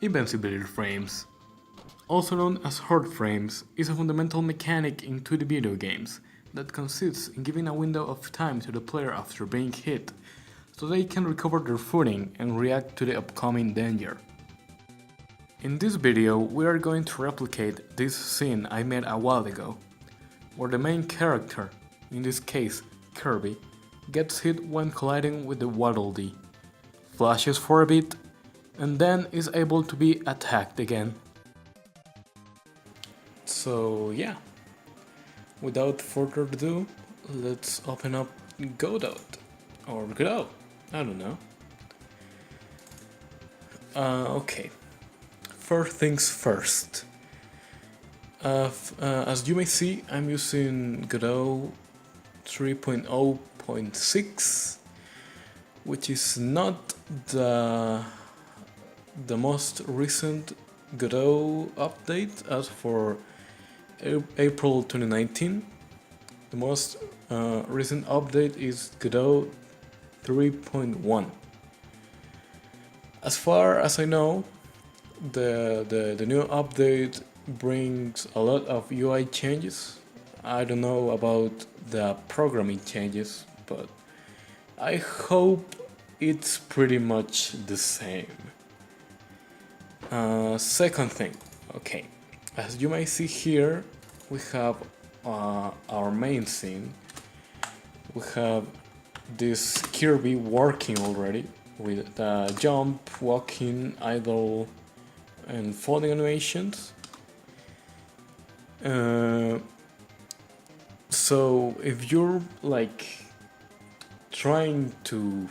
Invincibility frames, also known as hard frames, is a fundamental mechanic in 2D video games that consists in giving a window of time to the player after being hit, so they can recover their footing and react to the upcoming danger. In this video, we are going to replicate this scene I made a while ago, where the main character, in this case Kirby, gets hit when colliding with the Waddle Dee, flashes for a bit, and then is able to be attacked again. So yeah, without further ado, let's open up Godot, or Godot, I don't know. Okay, first things first. As you may see, I'm using Godot 3.0.6, which is not the most recent Godot update. As for April 2019, the most recent update is Godot 3.1. As far as I know, the new update brings a lot of UI changes. I don't know about the programming changes, but I hope it's pretty much the same. Second thing, okay, as you may see here, we have our main scene. We have this Kirby working already with jump, walking, idle, and falling animations. So if you're like trying to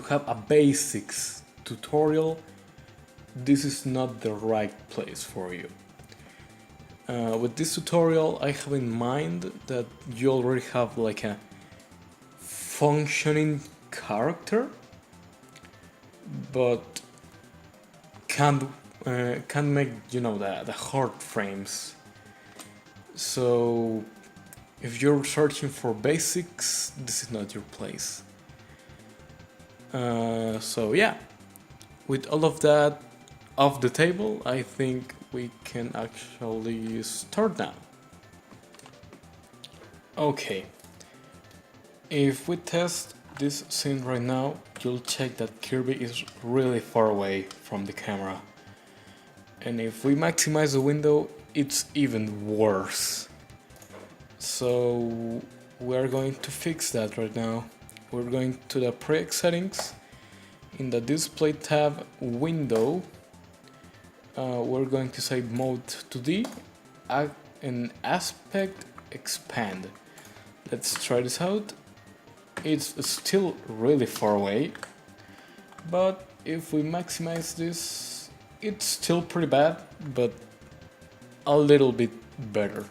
have a basics tutorial, this is not the right place for you. With this tutorial, I have in mind that you already have like a functioning character, but can't make, you know, the hard frames. So if you're searching for basics, this is not your place. So yeah, with all of that off the table, I think we can actually start now. Okay, if we test this scene right now, you'll check that Kirby is really far away from the camera. And if we maximize the window, it's even worse. So we're going to fix that right now. We're going to the preset settings. In the display tab window, we're going to say mode 2D and aspect expand. Let's try this out. It's still really far away, but if we maximize this, it's still pretty bad, but a little bit better.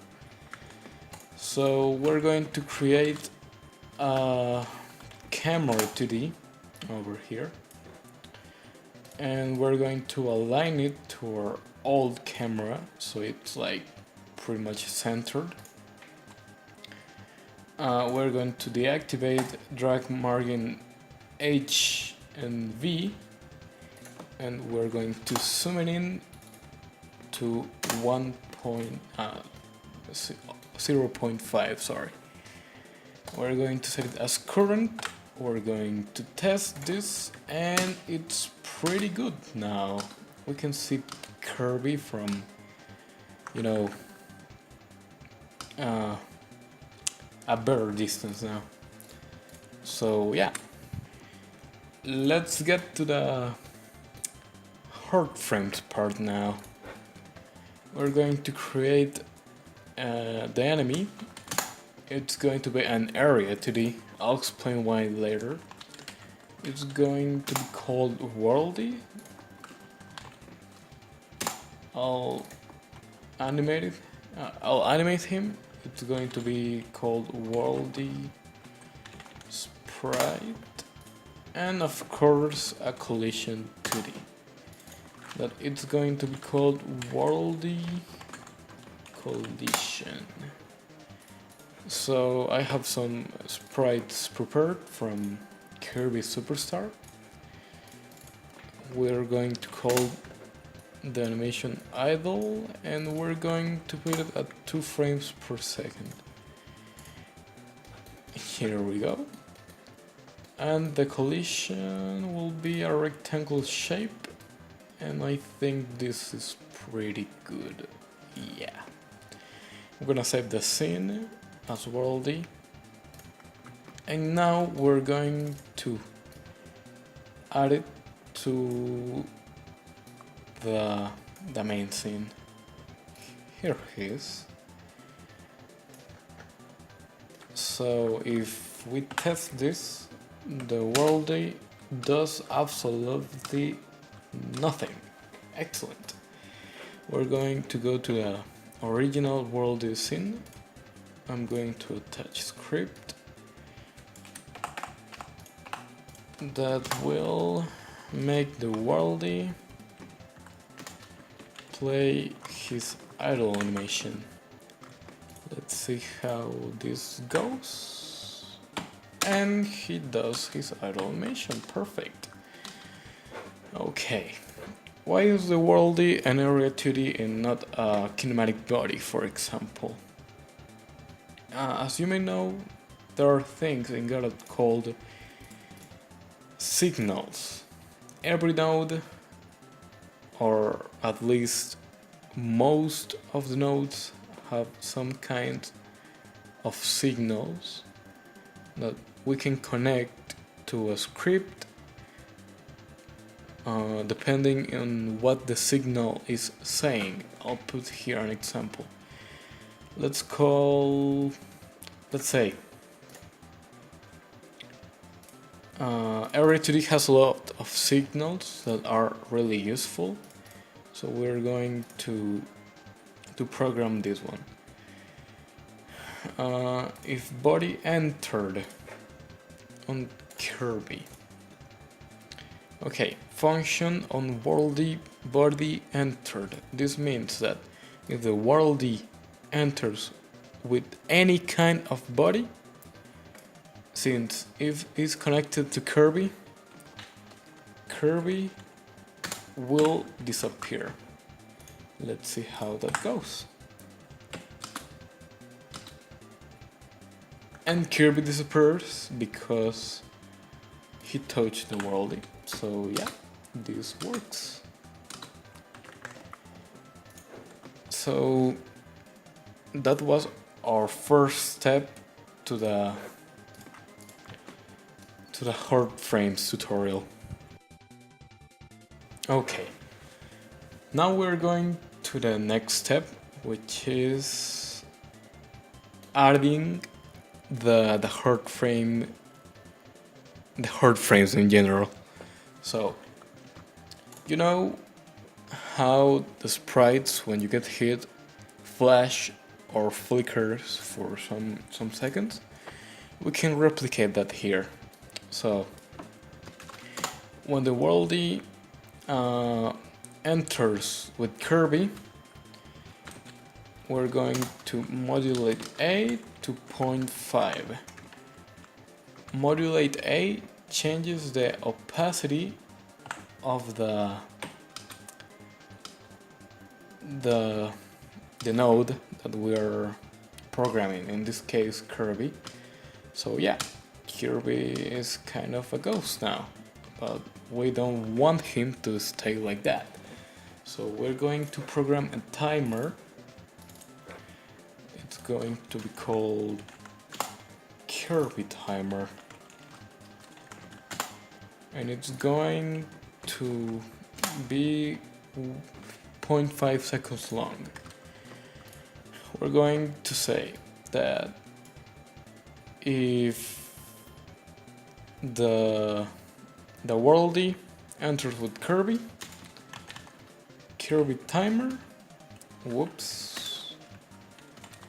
So we're going to create a camera 2D over here, and we're going to align it to our old camera so it's like pretty much centered. We're going to deactivate drag margin H and V, and we're going to zoom it in to 0.5, sorry. We're going to set it as current. We're going to test this, and it's pretty good now. We can see Kirby from, you know, a better distance now. So yeah, let's get to the hard frames part now. We're going to create the enemy. It's going to be an area 2D. I'll explain why later. It's going to be called Worldy. I'll animate him. It's going to be called Worldy Sprite, and of course a collision 2D. That it's going to be called Worldy Collision. So I have some sprites prepared from Kirby Superstar. we're going to call the animation idle, and we're going to put it at 2 frames per second. Here we go. And the collision will be a rectangle shape, and I think this is pretty good. Yeah. I'm gonna save the scene as worldy, and now we're going to add it to the main scene. Here he is. So if we test this, the worldy does absolutely nothing. Excellent. We're going to go to the original worldy scene. I'm going to attach script that will make the worldy play his idle animation. Let's see how this goes. And he does his idle animation. Perfect. Okay. Why is the worldy an area 2D and not a kinematic body, for example? As you may know, there are things in Godot called signals. Every node, or at least most of the nodes, have some kind of signals that we can connect to a script depending on what the signal is saying. I'll put here an example. Let's say Area 2D has a lot of signals that are really useful, so we're going to program this one. If body entered on Kirby. Okay, function on worldy body entered. This means that if the worldy enters with any kind of body, since if it's connected to Kirby, Kirby will disappear. Let's see how that goes. And Kirby disappears because he touched the worldy. So yeah, this works. So that was our first step to the hard frames tutorial. Okay, now we're going to the next step, which is adding the hard frames in general. So you know how the sprites, when you get hit, flash or flickers for some seconds? We can replicate that here. So when the worldy enters with Kirby, we're going to modulate A to 0.5. Modulate A changes the opacity of the node that we are programming, in this case Kirby. So yeah, Kirby is kind of a ghost now, but we don't want him to stay like that. So we're going to program a timer. It's going to be called Kirby timer, and it's going to be 0.5 seconds long. We're going to say that if the worldy enters with Kirby timer,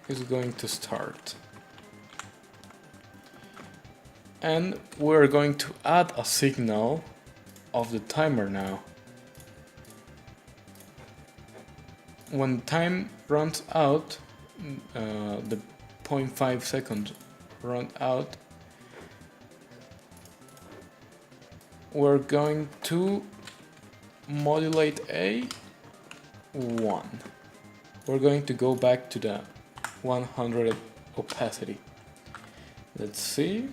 is going to start. And we're going to add a signal of the timer now. When time runs out, the 0.5 seconds run out, we're going to modulate A 1. We're going to go back to the 100 opacity. Let's see.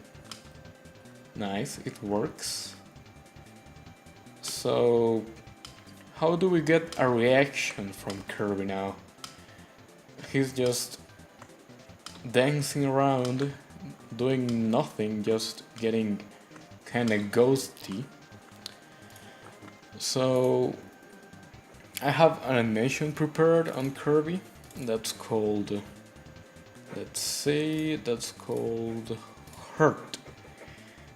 Nice, it works. So how do we get a reaction from Kirby now? He's just dancing around, doing nothing, just getting kinda ghosty. So I have an animation prepared on Kirby that's called, let's see, that's called hurt.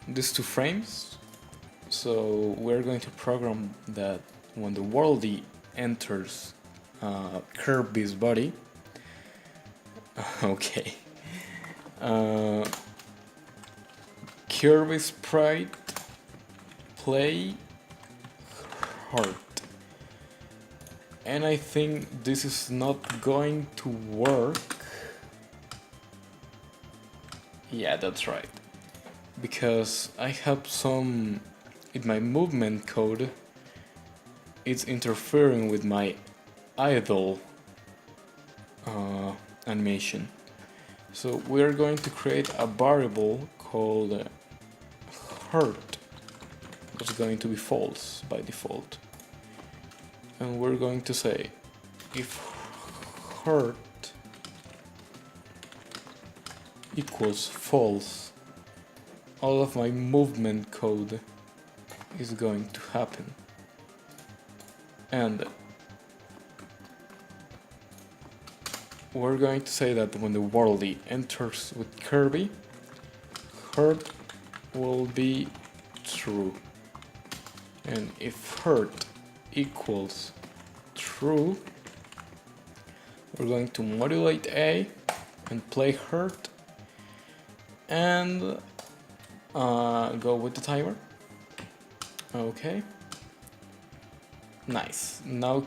These 2 frames. So we're going to program that when the worldie enters Kirby's body. Okay. Kirby sprite play hard. And I think this is not going to work. Yeah, that's right. Because I have some in my movement code, it's interfering with my idle animation. So we're going to create a variable called hurt. It's going to be false by default. And we're going to say if hurt equals false, all of my movement code is going to happen. And we're going to say that when the worldie enters with Kirby, hurt will be true. And if hurt equals true, we're going to modulate A and play hurt and go with the timer. Okay. Nice. Now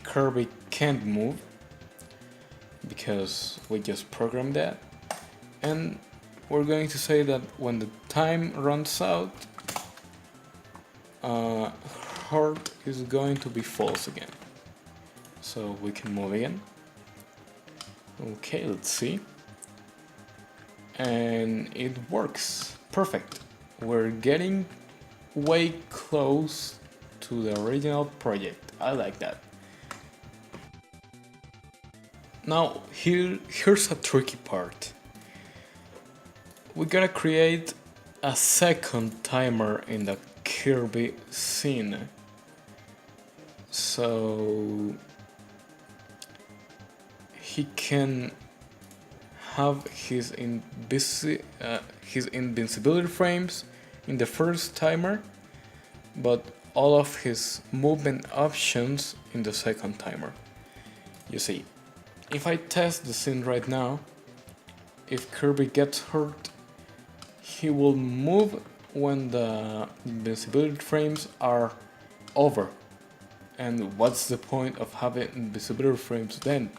Kirby can't move because we just programmed that. And we're going to say that when the time runs out, hurt is going to be false again. So we can move again. Okay, let's see. And it works. Perfect. We're getting way close to the original project. I like that. Now here's a tricky part. We gotta create a second timer in the Kirby scene. So he can have his invincibility frames in the first timer, but all of his movement options in the second timer. You see, if I test the scene right now, if Kirby gets hurt, he will move when the invincibility frames are over. And what's the point of having invincibility frames then?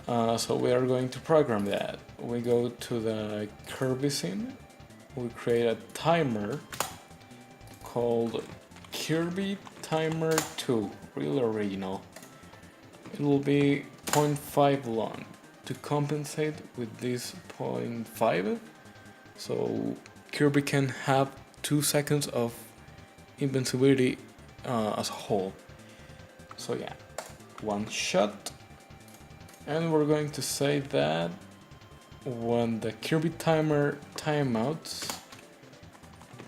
So we are going to program that. We go to the Kirby scene, we create a timer called Kirby Timer 2, real original. It will be 0.5 long to compensate with this 0.5, so Kirby can have 2 seconds of invincibility as a whole. So yeah, 1 shot. And we're going to say that when the Kirby timer timeouts,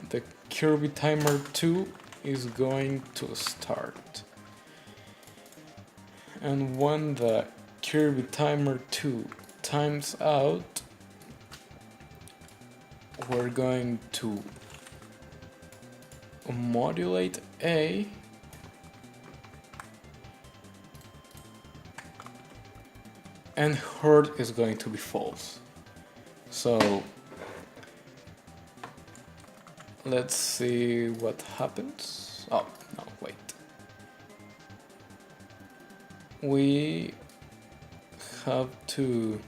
the Kirby timer 2 is going to start. And when the Kirby timer 2 times out, we're going to modulate A and hurt is going to be false. So let's see what happens. Oh, no, wait. We have to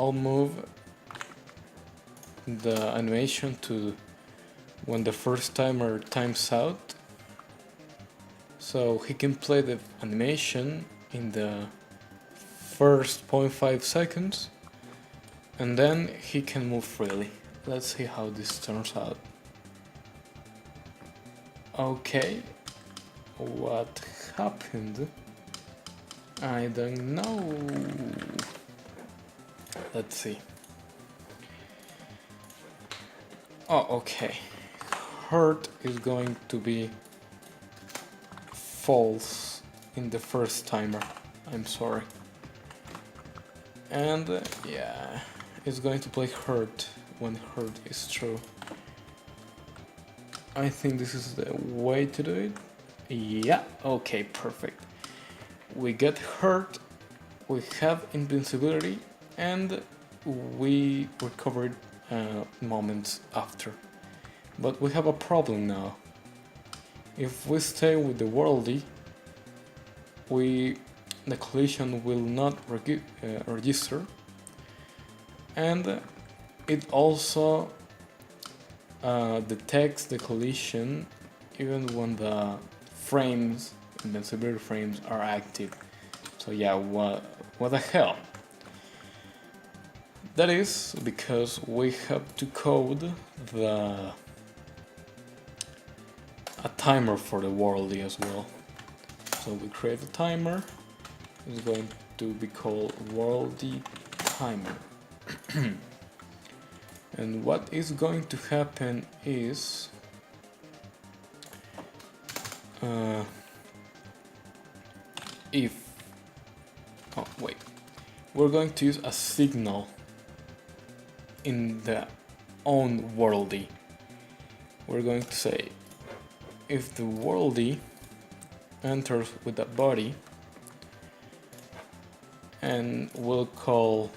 I'll move the animation to when the first timer times out, so he can play the animation in the first 0.5 seconds, and then he can move freely. Let's see how this turns out. Okay, what happened? I don't know. Let's see. Oh, okay. Hurt is going to be false in the first timer. I'm sorry. And yeah, it's going to play hurt when hurt is true. I think this is the way to do it. Yeah, okay, perfect. We get hurt, we have invincibility, and we recovered moments after. But we have a problem now. If we stay with the worldy, the collision will not register, and it also detects the collision even when the frames, invincibility frames, are active. So yeah, what the hell? That is because we have to code a timer for the worldy as well. So we create a timer. It's going to be called worldy timer. And what is going to happen is we're going to use a signal in the own worldy. We're going to say if the worldy enters with a body, and we'll call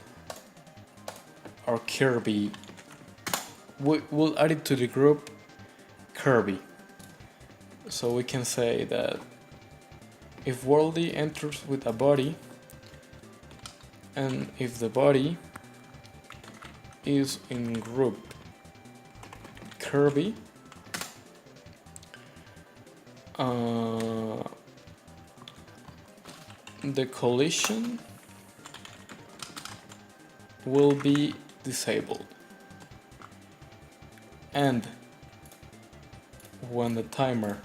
our Kirby, we'll add it to the group Kirby. So we can say that if worldy enters with a body, and if the body is in group Kirby, the collision will be disabled, and when the timer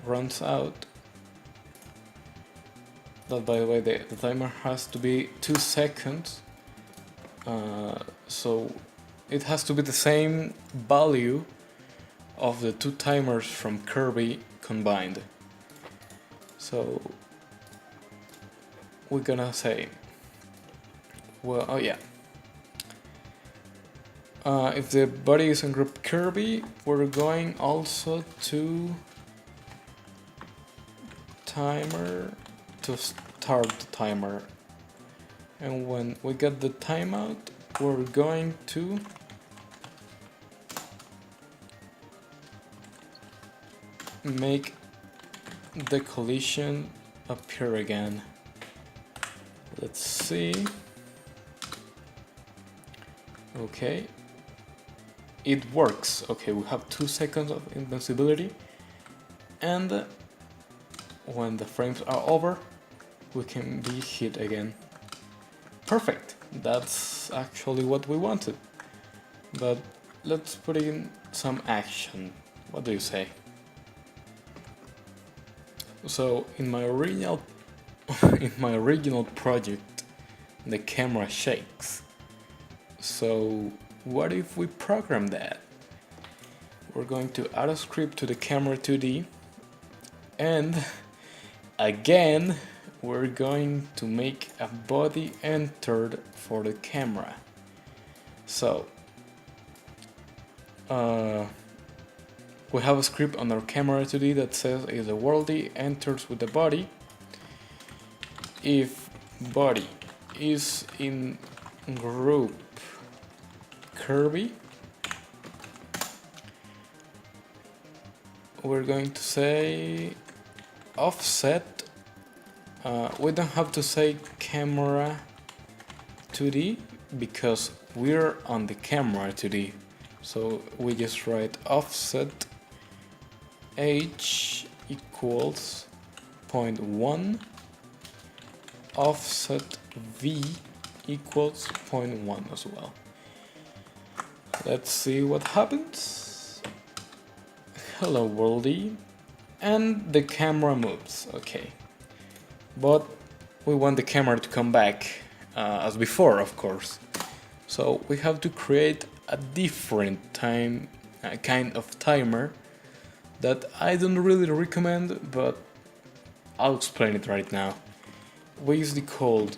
runs out, that by the way the timer has to be 2 seconds, so it has to be the same value of the 2 timers from Kirby combined. So we're gonna say, well, oh yeah, if the body is in group Kirby, we're going also to timer to start the timer, and when we get the timeout, we're going to make the collision appear again. Let's see. Okay, it works. Okay, we have 2 seconds of invincibility, and when the frames are over, we can be hit again. Perfect, that's actually what we wanted. But let's put in some action. What do you say? So in my original project, the camera shakes. So what if we program that? We're going to add a script to the camera 2D, and again we're going to make a body entered for the camera. So we have a script on our camera 2D that says if the worldy enters with the body, if body is in group Kirby, we're going to say offset. We don't have to say camera 2D because we're on the camera 2D. So we just write offset h equals 0.1, offset v equals 0.1 as well. Let's see what happens. Hello worldy. And the camera moves, okay. But we want the camera to come back as before, of course. So we have to create a different kind of timer that I don't really recommend, but I'll explain it right now. We use the code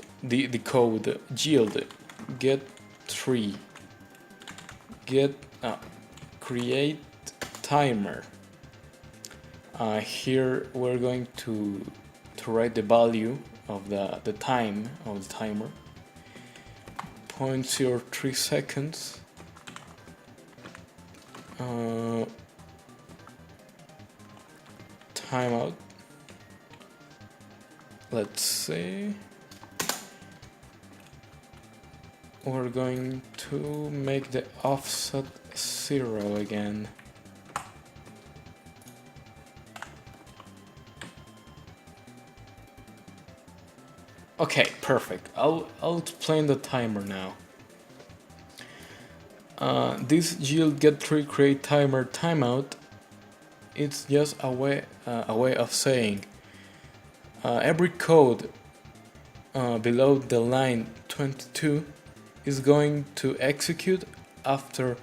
yield get 3 create timer. Here we're going to write the value of the time of the timer, 0.03 seconds. Timeout. Let's see. We're going to make the offset 0 again. Okay, perfect. I'll explain the timer now. This yield get 3 create timer timeout. It's just a way of saying every code below the line 22 is going to execute after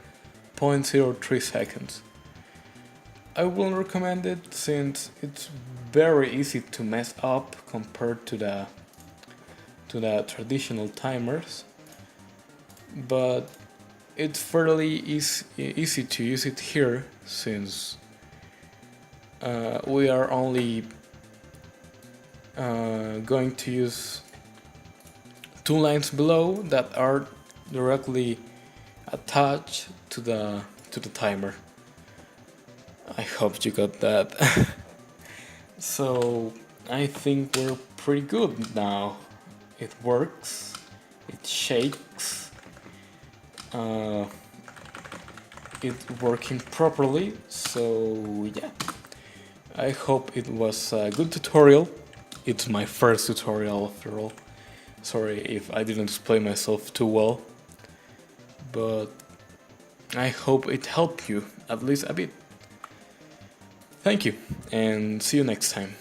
0.03 seconds. I wouldn't recommend it since it's very easy to mess up compared to the traditional timers, but it's fairly easy to use it here since we are only going to use 2 lines below that are directly attached to the timer. I hope you got that. So I think we're pretty good now. It works, it shakes, it's working properly, so yeah. I hope it was a good tutorial. It's my first tutorial after all. Sorry if I didn't explain myself too well, but I hope it helped you at least a bit. Thank you, and see you next time.